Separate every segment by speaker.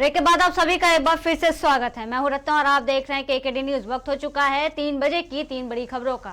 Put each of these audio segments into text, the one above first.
Speaker 1: Break के बाद आप सभी का एक बार फिर से स्वागत है। मैं हूं रत्ना और आप देख रहे हैं केकेडी न्यूज। वक्त हो चुका है 3 बजे की 3 बड़ी खबरों का।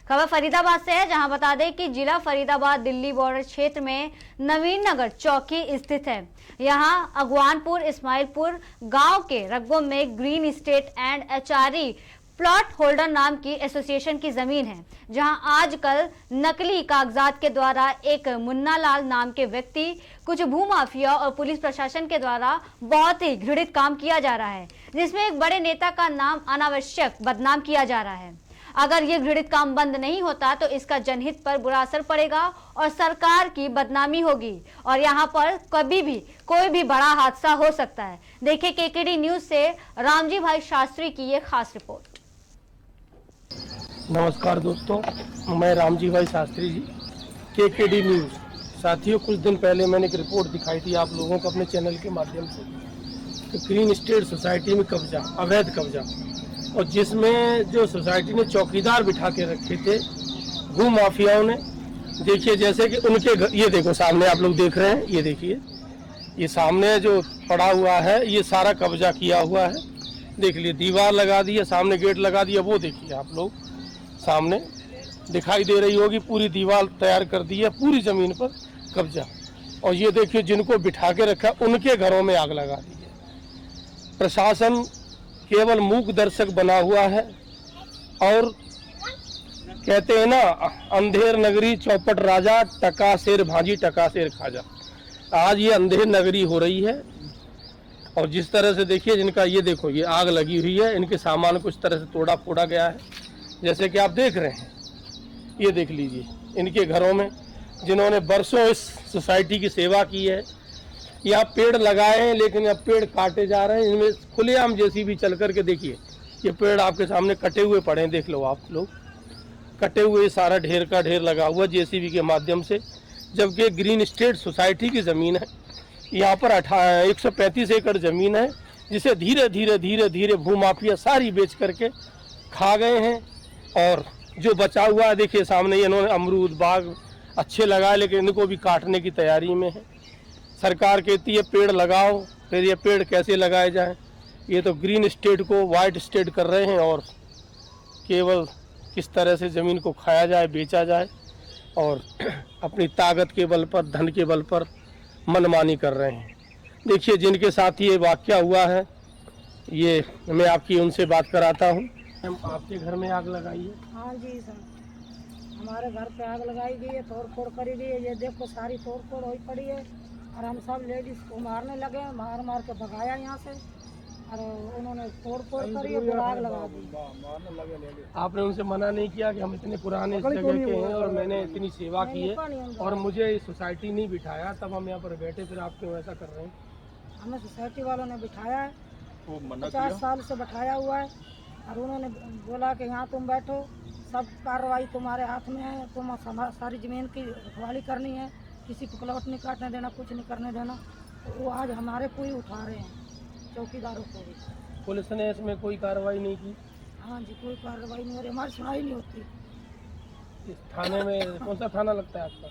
Speaker 1: खबर फरीदाबाद से है, जहां बता दें कि जिला फरीदाबाद दिल्ली बॉर्डर क्षेत्र में नवीन नगर चौकी स्थित है। यहां अगवानपुर इस्माइलपुर गांव के रकबों में green state and HRE plot holder नाम की एसोसिएशन की जमीन है, जहां आजकल नकली कागजात के द्वारा एक मुन्ना लाल नाम के व्यक्ति, कुछ भूमाफिया और पुलिस प्रशासन के द्वारा बहुत ही घृणित काम किया जा रहा है, जिसमें एक बड़े नेता का नाम अनावश्यक बदनाम किया जा रहा है। अगर ये घृणित काम बंद नहीं होता तो इसका जनहित पर बुरा असर पड़ेगा और सरकार की बदनामी होगी और यहाँ पर कभी भी कोई भी बड़ा हादसा हो सकता है। देखिए केकेडी न्यूज से रामजी भाई शास्त्री की ये खास रिपोर्ट।
Speaker 2: नमस्कार दोस्तों, मैं रामजी भाई शास्त्री जी, केकेडी न्यूज़। साथियों, कुछ दिन पहले मैंने एक रिपोर्ट दिखाई थी आप लोगों को अपने चैनल के माध्यम से कि ग्रीन स्टेट सोसाइटी में कब्जा, अवैध कब्जा, और जिसमें जो सोसाइटी ने चौकीदार बिठा के रखे थे भू माफियाओं ने। देखिए जैसे कि उनके घर, ये देखो सामने आप लोग देख रहे हैं, ये देखिए ये सामने जो पड़ा हुआ है ये सारा कब्जा किया हुआ है। देख लिए दीवार लगा दी है, सामने गेट लगा दिया, वो देखिए आप लोग सामने दिखाई दे रही होगी, पूरी दीवार तैयार कर दी है, पूरी ज़मीन पर कब्जा। और ये देखिए जिनको बिठा के रखा उनके घरों में आग लगा दी है। प्रशासन केवल मूक दर्शक बना हुआ है और कहते हैं ना, अंधेर नगरी चौपट राजा, टका शेर भाजी टका शेर खाजा। आज ये अंधेर नगरी हो रही है और जिस तरह से देखिए जिनका, ये देखो ये आग लगी हुई है, इनके सामान कुछ तरह से तोड़ा फोड़ा गया है, जैसे कि आप देख रहे हैं। ये देख लीजिए इनके घरों में, जिन्होंने बरसों इस सोसाइटी की सेवा की है। यहाँ पेड़ लगाए हैं लेकिन अब पेड़ काटे जा रहे हैं। इनमें खुलेआम जेसीबी चल करके देखिए, ये पेड़ आपके सामने कटे हुए पड़े हैं, देख लो आप लोग, कटे हुए सारा ढेर का ढेर लगा हुआ जेसीबी के माध्यम से। जबकि ग्रीन स्टेट सोसाइटी की ज़मीन है, यहाँ पर 135 एकड़ ज़मीन है, जिसे धीरे धीरे धीरे धीरे भूमाफिया सारी बेच करके खा गए हैं। और जो बचा हुआ है देखिए सामने, इन्होंने अमरूद बाग अच्छे लगाए लेकिन इनको भी काटने की तैयारी में है। सरकार कहती है पेड़ लगाओ, फिर ये पेड़ कैसे लगाए जाएं? ये तो ग्रीन स्टेट को वाइट स्टेट कर रहे हैं और केवल किस तरह से ज़मीन को खाया जाए, बेचा जाए, और अपनी ताकत के बल पर, धन के बल पर मनमानी कर रहे हैं। देखिए जिनके साथ ये वाक़या हुआ है, ये मैं आपकी उनसे बात कराता हूँ। आपके घर में आग लगाई है?
Speaker 3: हाँ जी सर, हमारे घर पे आग लगाई गई है, तोड़ फोड़ करी गई है। ये देखो सारी तोड़ फोड़ हुई पड़ी है और हम सब लेडीज को मारने लगे, मार मार के भगाया यहाँ से और उन्होंने तोड़ फोड़ करी है, आग लगा दी।
Speaker 2: आपने उनसे मना नहीं किया कि हम इतने पुराने इस जगह के हैं और मैंने इतनी सेवा की है और मुझे सोसाइटी नहीं बिठाया, तब हम यहाँ पर बैठे, फिर आप क्यों ऐसा कर रहे हैं?
Speaker 3: हमें सोसाइटी वालों ने बिठाया है, 50 साल से बैठाया हुआ है और उन्होंने बोला कि यहाँ तुम बैठो, सब कार्रवाई तुम्हारे हाथ में है, तुम सारी ज़मीन की रखवाली करनी है, किसी को प्लॉट नहीं काटने देना, कुछ नहीं करने देना। तो वो आज हमारे को ही उठा रहे हैं, चौकीदारों को भी।
Speaker 2: पुलिस ने इसमें कोई कार्रवाई नहीं की?
Speaker 3: हाँ जी, कोई कार्रवाई नहीं हो रही, हमारी सुनाई नहीं होती।
Speaker 2: इस थाने में कौन सा थाना लगता है आपका?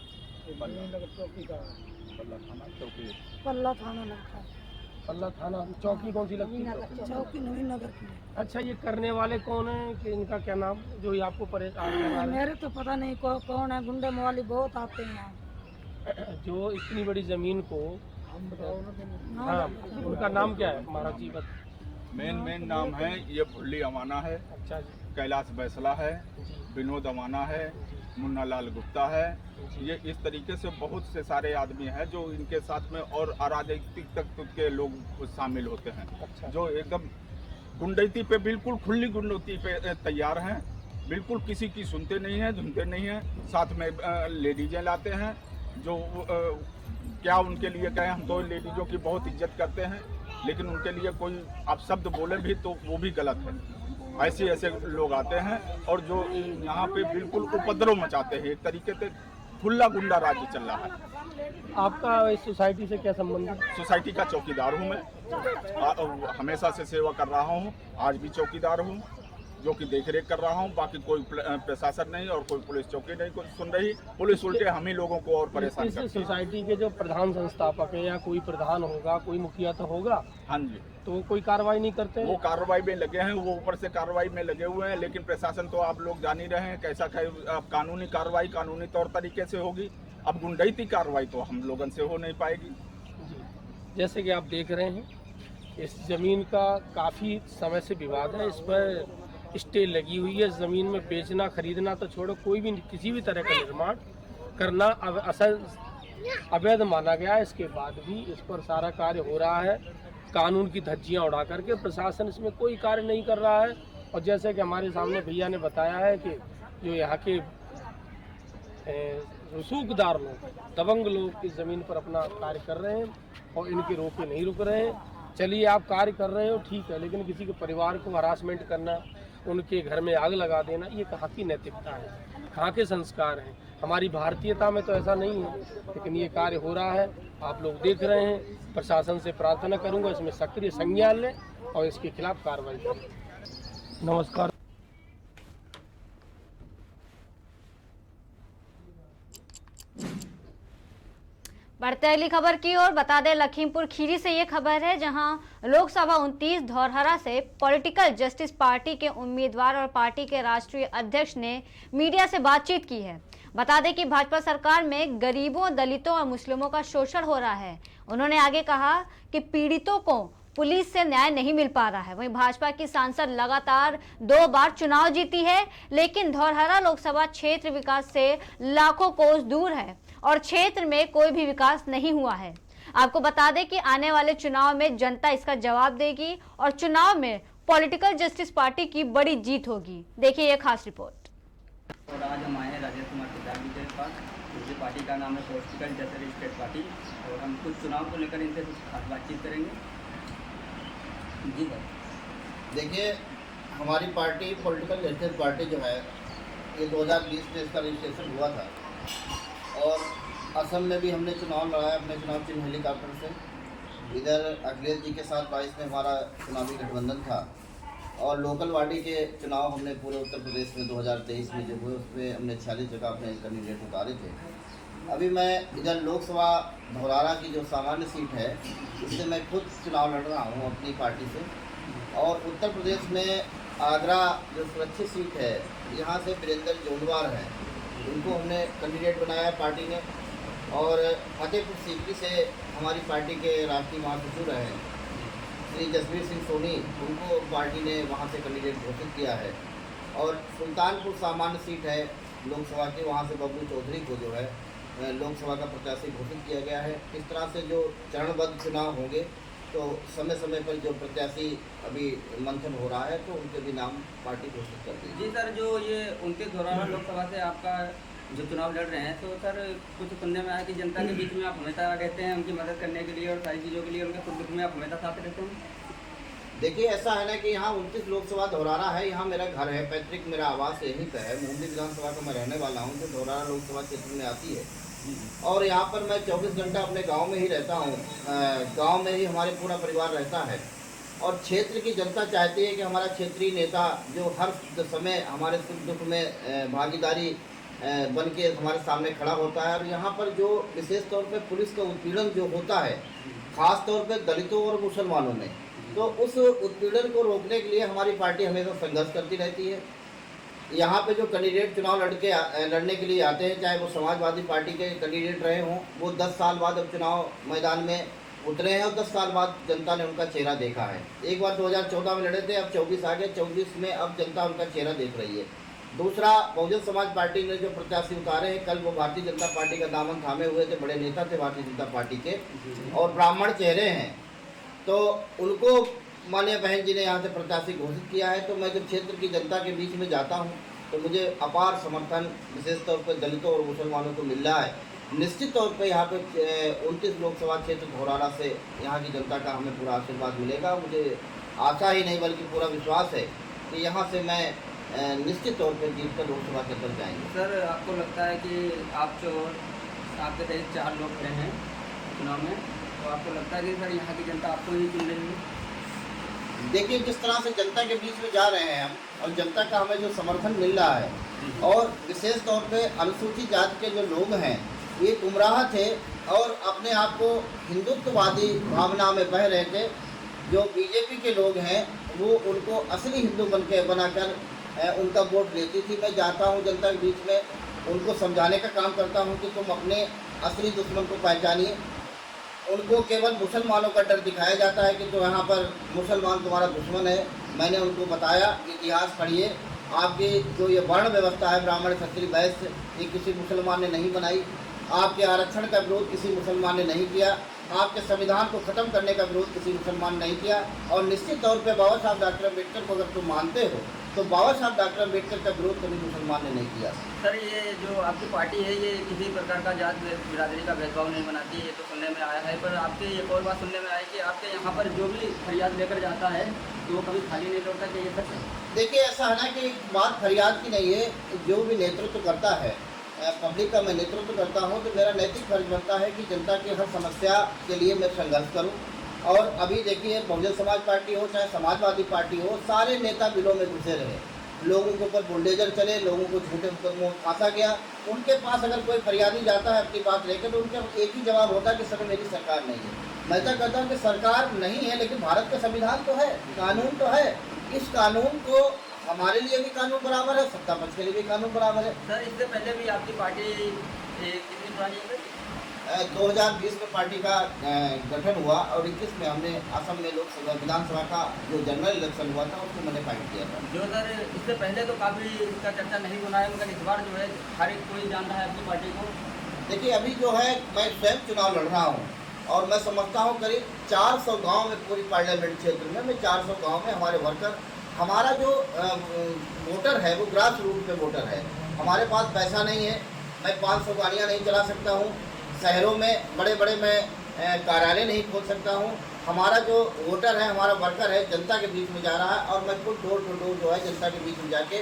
Speaker 3: पल्ला थाना लगता है।
Speaker 2: पल्ला थाना। चौकी कौन सी लगती है?
Speaker 3: चौकी नवीन नगर की।
Speaker 2: अच्छा, ये करने वाले कौन है, कि इनका क्या नाम, जो ये आपको परेशान?
Speaker 3: मेरे तो पता नहीं कौन है, गुंडे मवाली बहुत आते हैं यहाँ।
Speaker 2: जो इतनी बड़ी जमीन को, हाँ, उनका नाम क्या है? महाराज जी बता।
Speaker 4: मेन नाम है, ये भुल्ली अमाना है,
Speaker 2: अच्छा जी,
Speaker 4: कैलाश बैसला है, विनोद अमाना है, मुन्ना लाल गुप्ता है। ये इस तरीके से बहुत से सारे आदमी हैं जो इनके साथ में, और अराजकता तक के लोग शामिल होते हैं।
Speaker 2: अच्छा।
Speaker 4: जो एकदम गुंडैती पे, बिल्कुल खुली गुंडैती पे तैयार हैं, बिल्कुल किसी की सुनते नहीं हैं, धुनते नहीं हैं। साथ में लेडीजें लाते हैं, जो क्या उनके लिए कहें, हम तो लेडीजों की बहुत इज्जत करते हैं, लेकिन उनके लिए कोई आप शब्द बोले भी तो वो भी गलत है। ऐसे ऐसे लोग आते हैं और जो यहाँ पे बिल्कुल उपद्रव मचाते हैं, एक तरीके से खुला गुंडा राज्य चल रहा है।
Speaker 2: आपका इस सोसाइटी से क्या संबंध है?
Speaker 4: सोसाइटी का चौकीदार हूँ मैं, हमेशा से सेवा कर रहा हूँ, आज भी चौकीदार हूँ। जो कि देखरेख कर रहा हूँ। बाकी कोई प्रशासन नहीं और कोई पुलिस चौकी नहीं कुछ सुन रही। पुलिस उल्टे हम ही लोगों को और परेशान
Speaker 2: इस
Speaker 4: करती है।
Speaker 2: सोसाइटी के जो प्रधान संस्थापक है या कोई प्रधान होगा, कोई मुखिया तो होगा,
Speaker 4: हाँ जी,
Speaker 2: तो वो कोई कार्रवाई नहीं करते?
Speaker 4: वो कार्रवाई में लगे हैं, वो ऊपर से कार्रवाई में लगे हुए हैं, लेकिन प्रशासन तो आप लोग जान ही रहे हैं कैसा अब कानूनी कार्रवाई कानूनी तौर तरीके से होगी। अब गुंडैती कार्रवाई तो हम लोगों से हो नहीं पाएगी।
Speaker 2: जी, जैसे कि आप देख रहे हैं इस जमीन का काफ़ी समय से विवाद है, इस पर स्टे लगी हुई है। ज़मीन में बेचना खरीदना तो छोड़ो, कोई भी किसी भी तरह का निर्माण करना असल अवैध माना गया है। इसके बाद भी इस पर सारा कार्य हो रहा है कानून की धज्जियां उड़ा करके। प्रशासन इसमें कोई कार्य नहीं कर रहा है। और जैसे कि हमारे सामने भैया ने बताया है कि जो यहाँ के रसूखदार लोग, दबंग लोग इस ज़मीन पर अपना कार्य कर रहे हैं और इनके रोके नहीं रुक रहे हैं। चलिए आप कार्य कर रहे हो ठीक है, लेकिन किसी के परिवार को हरासमेंट करना, उनके घर में आग लगा देना, ये कहाँ की नैतिकता है, कहाँ के संस्कार हैं? हमारी भारतीयता में तो ऐसा नहीं है, लेकिन ये कार्य हो रहा है, आप लोग देख रहे हैं। प्रशासन से प्रार्थना करूंगा इसमें सक्रिय संज्ञान लें और इसके खिलाफ कार्रवाई करें। नमस्कार।
Speaker 1: बढ़ते अगली खबर की ओर। बता दें लखीमपुर खीरी से ये खबर है, जहां लोकसभा 29 धौरहरा से पॉलिटिकल जस्टिस पार्टी के उम्मीदवार और पार्टी के राष्ट्रीय अध्यक्ष ने मीडिया से बातचीत की है। बता दें कि भाजपा सरकार में गरीबों, दलितों और मुस्लिमों का शोषण हो रहा है। उन्होंने आगे कहा कि पीड़ितों को पुलिस से न्याय नहीं मिल पा रहा है। वहीं भाजपा की सांसद लगातार 2 बार चुनाव जीती है, लेकिन धौरहरा लोकसभा क्षेत्र विकास से लाखों कोस दूर है और क्षेत्र में कोई भी विकास नहीं हुआ है। आपको बता दें कि आने वाले चुनाव में जनता इसका जवाब देगी और चुनाव में पॉलिटिकल जस्टिस पार्टी की बड़ी जीत होगी। देखिए ये खास रिपोर्ट।
Speaker 5: और आज हम आए हैं राजेश कुमार प्रसाद जी के पास, उनकी पार्टी का नाम है पॉलिटिकल जस्टिस स्टेट पार्टी, और हम कुछ चुनाव को लेकर इनसे कुछ खास बातचीत करेंगे। जी सर,
Speaker 6: देखिए हमारी पार्टी पॉलिटिकल जस्टिस पार्टी जो है ये 2020 में इसका रजिस्ट्रेशन हुआ था और असम में भी हमने चुनाव लड़ाया अपने चुनाव चिन्ह हेलीकॉप्टर से। इधर अखिलेश जी के साथ 22 में हमारा चुनावी गठबंधन था और लोकल बॉडी के चुनाव हमने पूरे उत्तर प्रदेश में 2023 में जो हुए उसमें हमने 46 जगह अपने कैंडिडेट उतारे थे। अभी मैं इधर लोकसभा धौरहरा की जो सामान्य सीट है उससे मैं खुद चुनाव लड़ रहा हूँ अपनी पार्टी से, और उत्तर प्रदेश में आगरा जो सुरक्षित सीट है यहाँ से वीरेंद्र जोंडवार हैं, उनको हमने कैंडिडेट बनाया पार्टी ने। और फतेहपुर सीकरी से हमारी पार्टी के राष्ट्रीय महासचिव रहे श्री जसवीर सिंह सोनी, उनको पार्टी ने वहाँ से कैंडिडेट घोषित किया है। और सुल्तानपुर सामान्य सीट है लोकसभा की, वहाँ से बबलू चौधरी को जो है लोकसभा का प्रत्याशी घोषित किया गया है। इस तरह से जो चरणबद्ध चुनाव होंगे तो समय समय पर जो प्रत्याशी अभी मंथन हो रहा है तो उनके भी नाम पार्टी घोषित कर देगी।
Speaker 5: जी सर, जो ये 29 धौरहरा लोकसभा से आपका जो चुनाव लड़ रहे हैं, तो सर कुछ सुनने में आया कि जनता के बीच में आप हमेशा रहते हैं उनकी मदद करने के लिए और सारी चीज़ों के लिए, उनके सुख दुख में आप हमेशा साथ रहते हैं।
Speaker 6: देखिए ऐसा है ना कि यहाँ 29 लोकसभा धौरहरा है, यहाँ मेरा घर है, पैतृक मेरा आवास यहीं पर है। मुंबई विधानसभा का मैं रहने वाला हूँ जो धौरहरा लोकसभा क्षेत्र में आती है, और यहाँ पर मैं 24 घंटा अपने गांव में ही रहता हूँ। गांव में ही हमारे पूरा परिवार रहता है और क्षेत्र की जनता चाहती है कि हमारा क्षेत्रीय नेता जो हर समय हमारे सुख दुख में भागीदारी बन के हमारे सामने खड़ा होता है। और यहाँ पर जो विशेष तौर पे पुलिस का उत्पीड़न जो होता है ख़ास तौर पे दलितों और मुसलमानों में, तो उस उत्पीड़न को रोकने के लिए हमारी पार्टी हमेशा संघर्ष करती रहती है। यहाँ पे जो कैंडिडेट चुनाव लड़ने के लिए आते हैं, चाहे वो समाजवादी पार्टी के कैंडिडेट रहे हों, वो 10 साल बाद अब चुनाव मैदान में उतरे हैं और 10 साल बाद जनता ने उनका चेहरा देखा है। एक बार 2014 में लड़े थे, अब 24 आ गए, 24 में अब जनता उनका चेहरा देख रही है। दूसरा, बहुजन समाज पार्टी ने जो प्रत्याशी उतारे हैं, कल वो भारतीय जनता पार्टी का दामन थामे हुए थे, बड़े नेता थे भारतीय जनता पार्टी के और ब्राह्मण चेहरे हैं, तो उनको माननीय बहन जी ने यहाँ से प्रत्याशी घोषित किया है। तो मैं जब क्षेत्र की जनता के बीच में जाता हूँ तो मुझे अपार समर्थन विशेष तौर पर दलितों और मुसलमानों को मिल रहा है। निश्चित तौर पर यहाँ पे 29 लोकसभा क्षेत्र धौरहरा से यहाँ की जनता का हमें पूरा आशीर्वाद मिलेगा। मुझे आशा ही नहीं बल्कि पूरा विश्वास है कि यहाँ से मैं निश्चित तौर पर जीत कर लोकसभा के अंदर जाएंगे।
Speaker 5: सर, आपको लगता है कि आप जो आपके सहित 4 लोग खड़े हैं चुनाव में, तो आपको लगता है कि सर यहाँ की जनता आपको ही चुन रही है?
Speaker 6: देखिए जिस तरह से जनता के बीच में जा रहे हैं हम, और जनता का हमें जो समर्थन मिल रहा है, और विशेष तौर पे अनुसूचित जाति के जो लोग हैं ये गुमराह थे और अपने आप को हिंदुत्ववादी भावना में बह रहे थे। जो बीजेपी के लोग हैं वो उनको असली हिंदू बनाकर उनका वोट लेती थी। मैं जाता हूँ जनता के बीच में, उनको समझाने का काम करता हूँ कि तुम अपने असली दुश्मन को पहचानिए। उनको केवल मुसलमानों का डर दिखाया जाता है कि तो यहाँ पर मुसलमान तुम्हारा दुश्मन है। मैंने उनको बताया इतिहास पढ़िए, आपकी जो ये वर्ण व्यवस्था है ब्राह्मण क्षत्रिय वैश्य, ये किसी मुसलमान ने नहीं बनाई। आपके आरक्षण का विरोध किसी मुसलमान ने नहीं किया, आपके संविधान को ख़त्म करने का विरोध किसी मुसलमान ने नहीं किया। और निश्चित तौर पे बाबा साहब डॉक्टर अम्बेडकर को अगर तुम मानते हो तो बाबा साहब डॉक्टर अम्बेडकर का विरोध कभी मुसलमान ने नहीं किया।
Speaker 5: सर ये जो आपकी पार्टी है ये किसी प्रकार का जात बिरादरी का भेदभाव नहीं बनाती है, ये तो सुनने में आया है। पर आपके एक और बात सुनने में आई कि आपके यहाँ पर जो भी फरियाद लेकर जाता है तो वो कभी खाली नहीं लौटता, कि ये सच है?
Speaker 6: देखिए ऐसा है ना कि बात फरियाद की नहीं है, जो भी नेतृत्व करता है पब्लिक का मैं नेतृत्व करता हूं, तो मेरा नैतिक फर्ज बनता है कि जनता की हर समस्या के लिए मैं संघर्ष करूं। और अभी देखिए बहुजन समाज पार्टी हो चाहे समाजवादी पार्टी हो, सारे नेता बिलों में घुसे रहे, लोगों के ऊपर बुलडोजर चले, लोगों को झूठे मुकदमों में फांसा गया। उनके पास अगर कोई फरियादी जाता है अपनी बात लेकर तो उनका एक ही जवाब होता है कि सर मेरी सरकार नहीं है। मैं तो कहता हूँ कि सरकार नहीं है लेकिन भारत का संविधान तो है, कानून तो है। इस कानून को हमारे लिए भी कानून बराबर है, सत्ता पक्ष के लिए भी कानून बराबर है।
Speaker 5: सर इससे पहले भी आपकी पार्टी कितनी पुरानी है?
Speaker 6: 2020 में पार्टी का गठन हुआ और 21 में हमने असम में लोकसभा विधानसभा का जो जनरल इलेक्शन हुआ था उसको मैंने फाइट किया था।
Speaker 5: जो सर इससे पहले तो काफ़ी इसका चर्चा नहीं सुना है, मगर इस बार जो है हर एक कोई जान रहा है आपकी पार्टी को।
Speaker 6: देखिए अभी जो है मैं स्वयं चुनाव लड़ रहा हूँ और मैं समझता हूँ करीब 400 गाँव में पूरी पार्लियामेंट क्षेत्र में 400 गाँव में हमारे वर्कर, हमारा जो वोटर है वो ग्रास रूट पे वोटर है। हमारे पास पैसा नहीं है, मैं 500 गाड़ियाँ नहीं चला सकता हूँ, शहरों में बड़े बड़े मैं कार्यालय नहीं खोल सकता हूँ। हमारा जो वोटर है, हमारा वर्कर है, जनता के बीच में जा रहा है और मैं खुद डोर टू डोर जो है जनता के बीच में जाके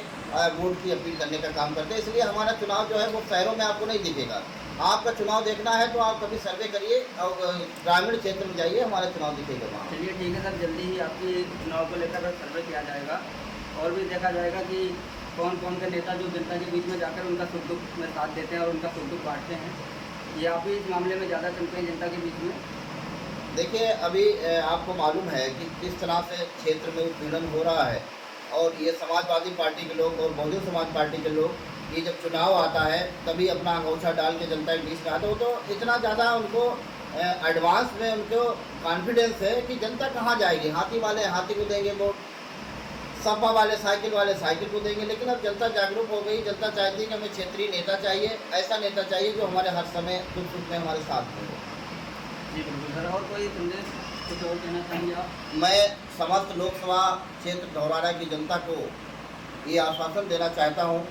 Speaker 6: वोट की अपील करने का काम करते हैं। इसलिए हमारा चुनाव जो है वो शहरों में आपको नहीं दिखेगा। आपका चुनाव देखना है तो आप कभी सर्वे करिए और ग्रामीण क्षेत्र में जाइए, हमारा चुनाव दिखेगा वहाँ।
Speaker 5: चलिए ठीक है सर, जल्दी ही आपकी चुनाव को लेकर सर्वे किया जाएगा और भी देखा जाएगा कि कौन कौन से नेता जो जनता के बीच में जाकर उनका सुख दुख में साथ देते हैं और उनका सुख दुख बांटते हैं। ये आप ही इस मामले में ज़्यादा चलते हैं जनता के बीच में।
Speaker 6: देखिए अभी आपको मालूम है कि किस तरह से क्षेत्र में उत्पीड़न हो रहा है और ये समाजवादी पार्टी के लोग और बहुजन समाज पार्टी के लोग, ये जब चुनाव आता है तभी अपना अंगूठा डाल के जनता के बीच में आते हो, तो इतना ज़्यादा उनको एडवांस में उनको कॉन्फिडेंस है कि जनता कहाँ जाएगी। हाथी वाले हाथी को देंगे वोट, सपा वाले साइकिल को देंगे। लेकिन अब जनता जागरूक हो गई, जनता चाहती है कि हमें क्षेत्रीय नेता चाहिए, ऐसा नेता चाहिए जो हमारे हर समय दुख सुख में हमारे साथ हो।
Speaker 5: जी बिल्कुल सर, और कोई संदेश कुछ और कहना चाहेंगे आप?
Speaker 6: मैं समस्त लोकसभा क्षेत्र धौरारा की जनता को ये आश्वासन देना चाहता हूँ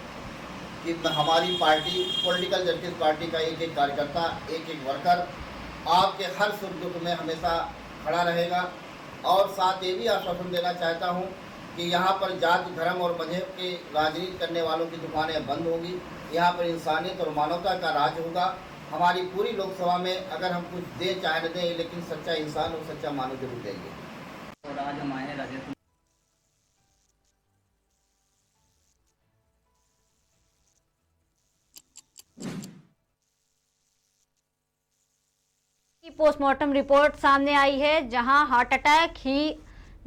Speaker 6: कि हमारी पार्टी पॉलिटिकल जस्टिस पार्टी का एक एक कार्यकर्ता, एक एक वर्कर आपके हर सुख दुख में हमेशा खड़ा रहेगा। और साथ ये भी आश्वासन देना चाहता हूँ कि यहाँ पर जाति धर्म और मजहब के राजनीति करने वालों की दुकानें बंद होंगी। यहाँ पर इंसानियत और मानवता का राज होगा। हमारी पूरी लोकसभा में अगर हम कुछ दें चाहे न दें, लेकिन सच्चा इंसान और सच्चा मानव जरूर देंगे।
Speaker 5: और आज हम आए हैं राजेश
Speaker 1: की पोस्टमार्टम रिपोर्ट सामने आई है, जहां हार्ट अटैक ही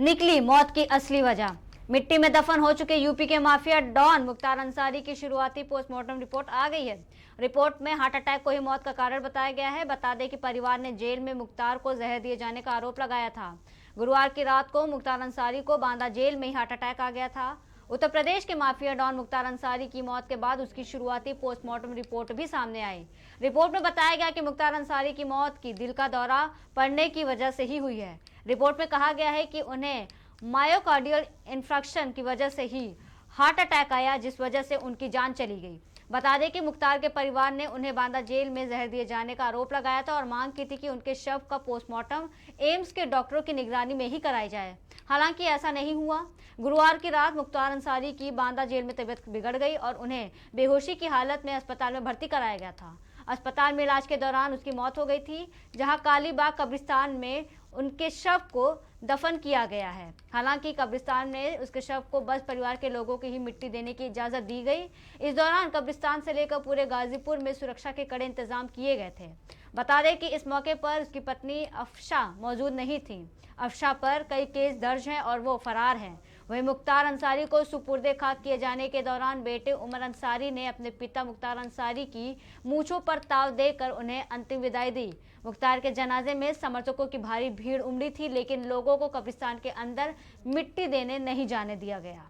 Speaker 1: निकली मौत की असली वजह। मिट्टी में दफन हो चुके यूपी के माफिया डॉन मुख्तार अंसारी की शुरुआती पोस्टमार्टम रिपोर्ट आ गई है। रिपोर्ट में हार्ट अटैक को ही मौत का कारण बताया गया है। बता दें कि परिवार ने जेल में मुख्तार को जहर दिए जाने का आरोप लगाया था। गुरुवार की रात को मुख्तार अंसारी को बांदा जेल में ही हार्ट अटैक आ गया था। उत्तर प्रदेश के माफिया डॉन मुख्तार अंसारी की मौत के बाद उसकी शुरुआती पोस्टमार्टम रिपोर्ट भी सामने आई। रिपोर्ट में बताया गया कि मुख्तार अंसारी की मौत की दिल का दौरा पड़ने की वजह से ही हुई है। रिपोर्ट में कहा गया है कि उन्हें मायोकार्डियल इन्फ्रैक्शन की वजह से ही हार्ट अटैक आया, जिस वजह से उनकी जान चली गई। बता दें कि मुख्तार के परिवार ने उन्हें बांदा जेल में जहर दिए जाने का आरोप लगाया था और मांग की थी कि उनके शव का पोस्टमार्टम एम्स के डॉक्टरों की निगरानी में ही कराया जाए। हालांकि ऐसा नहीं हुआ। गुरुवार की रात मुख्तार अंसारी की बांदा जेल में तबीयत बिगड़ गई और उन्हें बेहोशी की हालत में अस्पताल में भर्ती कराया गया था। अस्पताल में इलाज के दौरान उसकी मौत हो गई थी, जहां कालीबाग कब्रिस्तान में उनके शव को दफन किया गया है। हालांकि कब्रिस्तान में उसके शव को बस परिवार के लोगों की ही मिट्टी देने की इजाजत दी गई। इस दौरान कब्रिस्तान से लेकर पूरे गाजीपुर में सुरक्षा के कड़े इंतजाम किए गए थे। बता दें कि इस मौके पर उसकी पत्नी अफशा मौजूद नहीं थी। अफशा पर कई केस दर्ज हैं और वो फरार है। वहीं मुख्तार अंसारी को सुपुर्दे खाक किए जाने के दौरान बेटे उमर अंसारी ने अपने पिता मुख्तार अंसारी की मूंछों पर ताव देकर उन्हें अंतिम विदाई दी। मुख्तार के जनाजे में समर्थकों की भारी भीड़ उमड़ी थी, लेकिन लोगों को कब्रिस्तान के अंदर मिट्टी देने नहीं जाने दिया गया।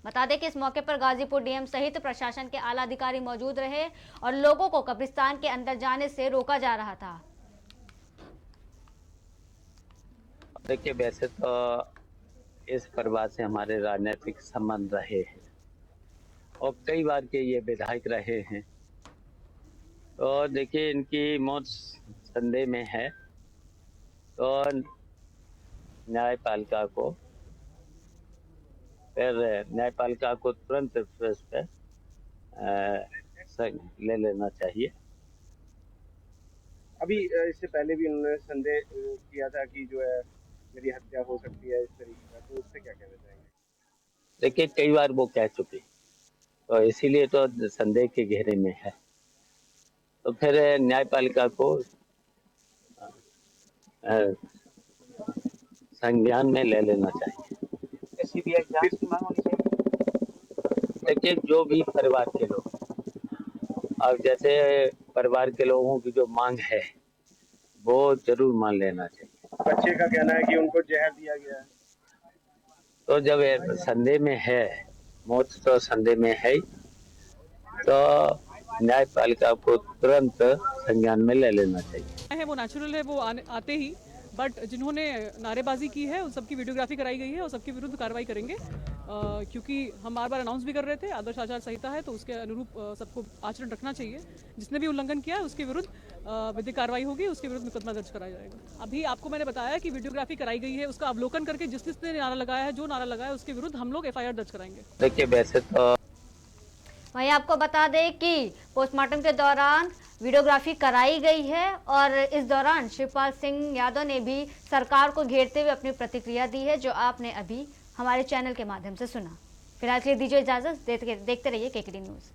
Speaker 1: बता दें कि इस मौके पर गाजीपुर डीएम सहित प्रशासन के आला अधिकारी मौजूद रहे और लोगों को कब्रिस्तान के अंदर जाने से रोका जा रहा था।
Speaker 7: देखिए, वैसे तो इस परिवार से हमारे राजनीतिक संबंध रहे हैं और कई बार के ये विधायक रहे हैं। तो देखिए, इनकी मौत संदेह में है, तो न्यायपालिका को तुरंत इस पे ले लेना चाहिए।
Speaker 8: अभी इससे पहले भी उन्होंने संदेह किया था कि जो है मेरी हत्या हो सकती है इस तरीके का, तो उससे क्या कहना चाहेंगे?
Speaker 7: देखिए, कई बार वो कह चुके, तो इसीलिए तो संदेह के घेरे में है। तो फिर न्यायपालिका को संज्ञान में ले लेना चाहिए।
Speaker 8: सीबीआई जांच की मांग होनी चाहिए।
Speaker 7: देखिए, जो भी परिवार के लोग, अब जैसे परिवार के लोगों की जो मांग है वो जरूर मान लेना चाहिए।
Speaker 8: बच्चे का कहना है कि उनको जहर दिया गया है।
Speaker 7: तो जब संदेह में है, मौत तो संदेह में है, तो न्यायपालिका को तुरंत संज्ञान में ले लेना चाहिए।
Speaker 9: है वो नेचुरल है, वो आते ही, बट जिन्होंने नारेबाजी की है उन सबकी वीडियोग्राफी कराई गई है और सबके विरुद्ध कार्रवाई करेंगे, क्योंकि हम बार बार अनाउंस भी कर रहे थे आदर्श आचार संहिता है, तो उसके अनुरूप सबको आचरण रखना चाहिए। जिसने भी उल्लंघन किया है उसके विरुद्ध विधिक कार्रवाई होगी, उसके विरुद्ध मुकदमा दर्ज कराया जाएगा। अभी आपको मैंने बताया कि वीडियोग्राफी कराई गई है, उसका अवलोकन करके जिसने नारा लगाया है, जो नारा लगाया है, उसके विरुद्ध हम लोग FIR दर्ज कराएंगे।
Speaker 7: देखिए, वैसे तो
Speaker 1: वहीं आपको बता दें कि पोस्टमार्टम के दौरान वीडियोग्राफी कराई गई है और इस दौरान शिवपाल सिंह यादव ने भी सरकार को घेरते हुए अपनी प्रतिक्रिया दी है, जो आपने अभी हमारे चैनल के माध्यम से सुना। फिलहाल के लिए दीजिए इजाजत, देखते रहिए KKD न्यूज़।